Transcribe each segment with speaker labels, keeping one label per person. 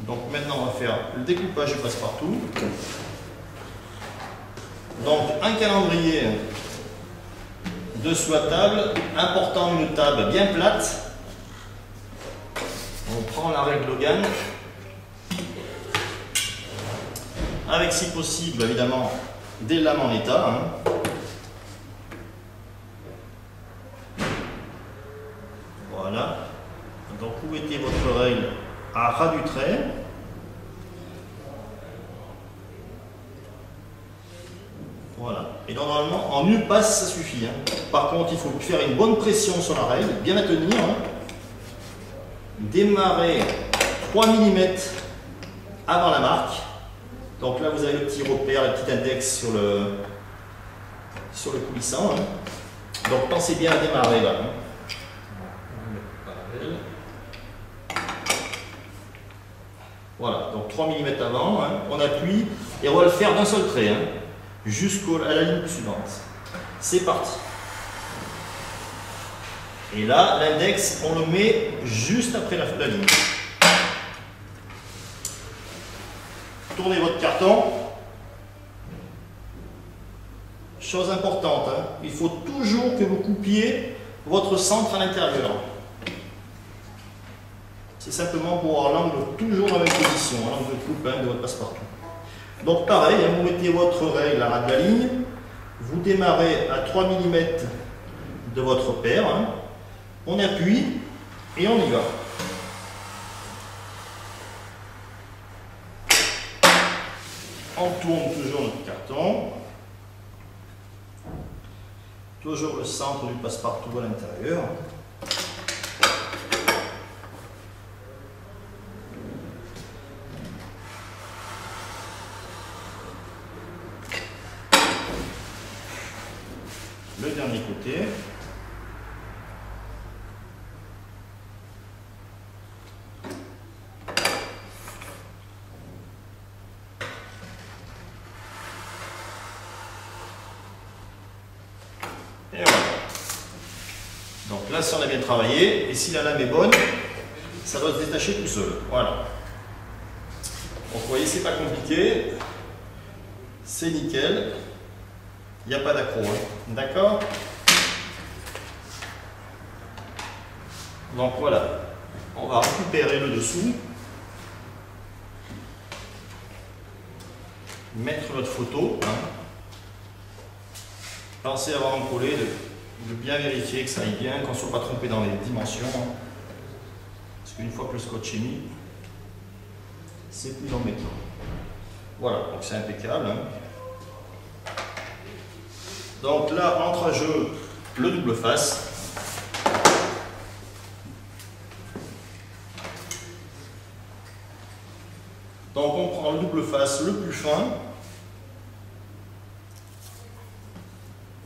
Speaker 1: Donc maintenant on va faire le découpage du passe-partout. Donc un calendrier dessous la table, important une table bien plate. On prend la règle Logan. Avec si possible évidemment des lames en état. Hein. Voilà. Donc vous mettez votre règle à ras du trait. Voilà. Et normalement, en une passe, ça suffit. Hein. Par contre, il faut faire une bonne pression sur la règle, bien la tenir. Hein. Démarrer 3 mm avant la marque. Donc là, vous avez le petit repère, le petit index sur le coulissant. Hein. Donc pensez bien à démarrer là. Hein. Voilà, donc 3 mm avant, hein. On appuie et on va le faire d'un seul trait. Hein. Jusqu'à la ligne suivante. C'est parti. Et là, l'index, on le met juste après la ligne. Tournez votre carton. Chose importante, hein, il faut toujours que vous coupiez votre centre à l'intérieur. C'est simplement pour avoir l'angle toujours dans la même position, l'angle de coupe hein, de votre passe-partout. Donc pareil, vous mettez votre règle à ras de la ligne, vous démarrez à 3 mm de votre paire, hein. On appuie et on y va. On tourne toujours notre carton, toujours le centre du passe-partout à l'intérieur. Le dernier côté. Et voilà. Donc là, si on a bien travaillé, et si la lame est bonne, ça doit se détacher tout seul. Voilà. Donc vous voyez, c'est pas compliqué. C'est nickel. Il n'y a pas d'accro. Hein. D'accord? Donc voilà. On va récupérer le dessous. Mettre notre photo. Hein. Pensez avant de coller, de bien vérifier que ça aille bien, qu'on ne soit pas trompé dans les dimensions. Hein. Parce qu'une fois que le scotch est mis, c'est plus embêtant. Voilà, donc c'est impeccable. Hein. Donc là, entre en jeu le double face. Donc on prend le double face le plus fin.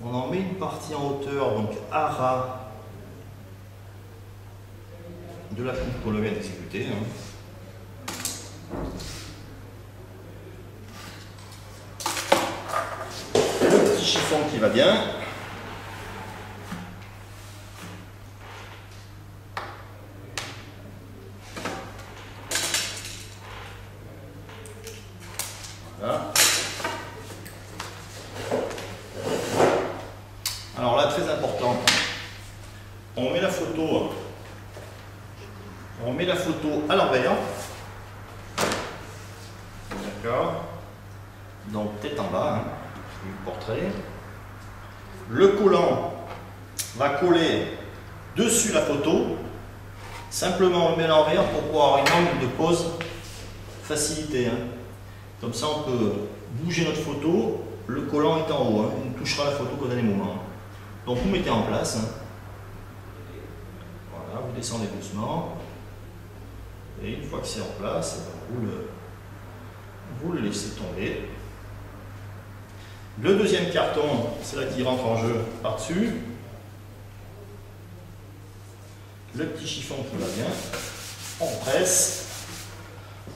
Speaker 1: On en met une partie en hauteur, donc à ras de la coupe qu'on vient d'exécuter. Hein. Le petit chiffon qui va bien. Voilà. Alors là, très important, on met la photo à l'envers. D'accord. Donc tête en bas, hein, le portrait. Le collant va coller dessus la photo. Simplement on le met à l'envers pour pouvoir avoir une angle de pose facilité. Hein. Comme ça on peut bouger notre photo, le collant est en haut, hein, il touchera la photo qu'au dernier moment. Donc vous mettez en place. Hein. Voilà, vous descendez doucement. Et une fois que c'est en place, vous le laissez tomber. Le deuxième carton, c'est là qu'il rentre en jeu par-dessus. Le petit chiffon qui va bien. On presse.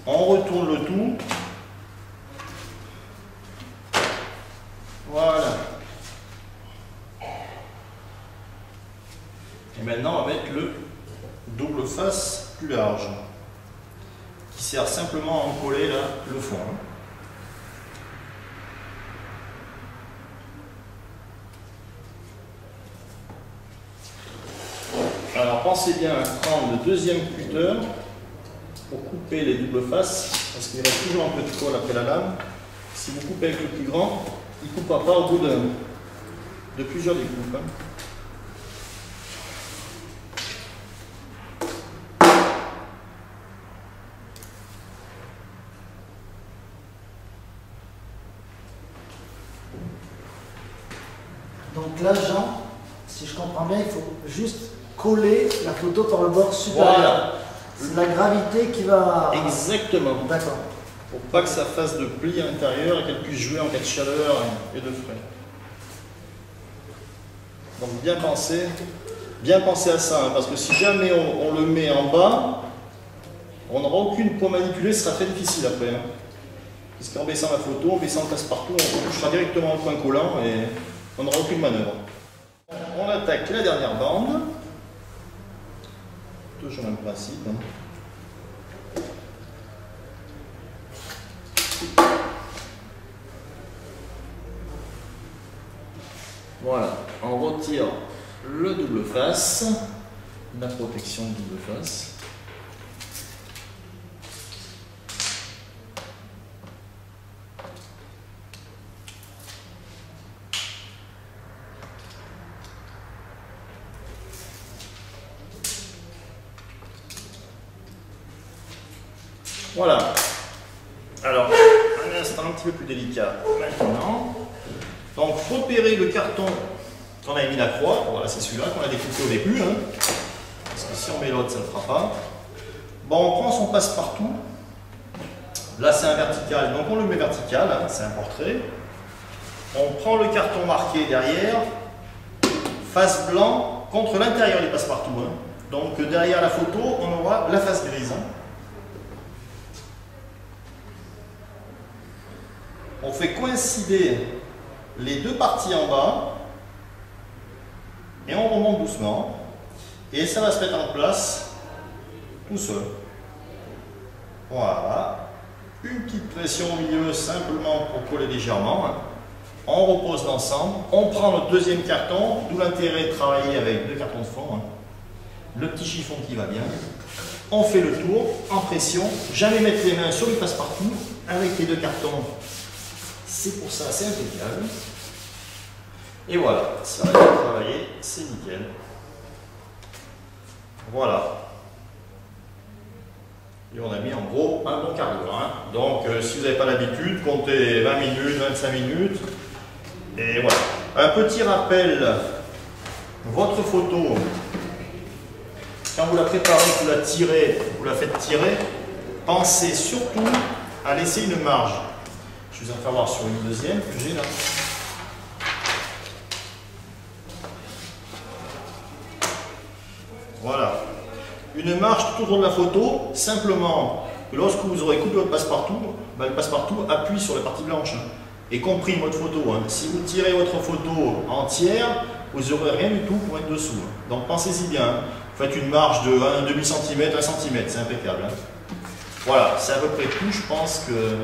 Speaker 1: On retourne le tout. Voilà. Et maintenant, on va mettre le double face plus large, qui sert simplement à encoller là, le fond. Alors pensez bien à prendre le deuxième cutter pour couper les doubles faces, parce qu'il reste toujours un peu de colle après la lame. Si vous coupez avec le plus grand, il ne coupera pas au bout de plusieurs découpes.
Speaker 2: Donc là, Jean, si je comprends bien, il faut juste coller la photo par le bord supérieur.
Speaker 1: Voilà.
Speaker 2: C'est la gravité qui va...
Speaker 1: Exactement.
Speaker 2: D'accord.
Speaker 1: Pour pas que ça fasse de plis à l'intérieur et qu'elle puisse jouer en cas de chaleur et de frais. Donc bien penser à ça, hein, parce que si jamais on le met en bas, on n'aura aucune peau manipulée, ce sera très difficile après. Hein. Parce qu'en baissant la photo, en baissant le passe-partout, on touchera directement au point collant et on n'aura aucune manœuvre. On attaque la dernière bande. Toujours le même principe. Hein. Voilà, on retire le double face, la protection de double face. Voilà. Alors, un instant un petit peu plus délicat maintenant. Donc, repérer le carton qu'on a mis la croix. Voilà, c'est celui-là qu'on a découpé au début. Hein, parce que si on met l'autre, ça ne le fera pas. Bon, on prend son passe-partout. Là, c'est un vertical. Donc, on le met vertical. Hein, c'est un portrait. On prend le carton marqué derrière. Face blanc contre l'intérieur du passe-partout. Hein. Donc, derrière la photo, on aura la face grise. Hein. On fait coïncider les deux parties en bas et on remonte doucement et ça va se mettre en place tout seul. Voilà, une petite pression au milieu simplement pour coller légèrement. On repose l'ensemble, on prend notre deuxième carton, d'où l'intérêt de travailler avec deux cartons de fond, le petit chiffon qui va bien. On fait le tour en pression, jamais mettre les mains sur le passe-partout avec les deux cartons. C'est pour ça, c'est impeccable. Et voilà, ça va bien travailler, c'est nickel. Voilà. Et on a mis en gros un bon quart d'heure. Hein. Donc si vous n'avez pas l'habitude, comptez 20 minutes, 25 minutes. Et voilà. Un petit rappel, votre photo, quand vous la préparez, vous la tirez, vous la faites tirer, pensez surtout à laisser une marge. Je vais vous en faire voir sur une deuxième que j'ai là. Voilà. Une marge tout autour de la photo, simplement que lorsque vous aurez coupé votre passe-partout, ben, le passe-partout appuie sur la partie blanche hein, et comprime votre photo. Hein. Si vous tirez votre photo entière, vous n'aurez rien du tout pour être dessous. Hein. Donc pensez-y bien. Hein. Faites une marge de 1 demi-cm, 1 cm, c'est impeccable. Hein. Voilà, c'est à peu près tout, je pense que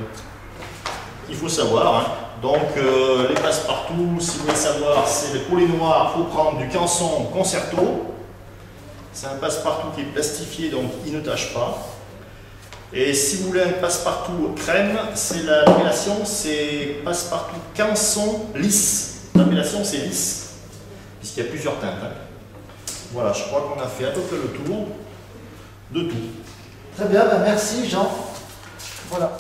Speaker 1: il faut savoir. Hein. Donc les passe-partout, si vous voulez savoir, c'est pour les noirs, il faut prendre du Canson Concerto. C'est un passe-partout qui est plastifié, donc il ne tâche pas. Et si vous voulez un passe-partout crème, c'est l'appellation, c'est passe-partout Canson lisse. L'appellation c'est lisse, puisqu'il y a plusieurs teintes. Hein. Voilà, je crois qu'on a fait à peu près le tour de tout.
Speaker 2: Très bien, ben merci Jean. Voilà.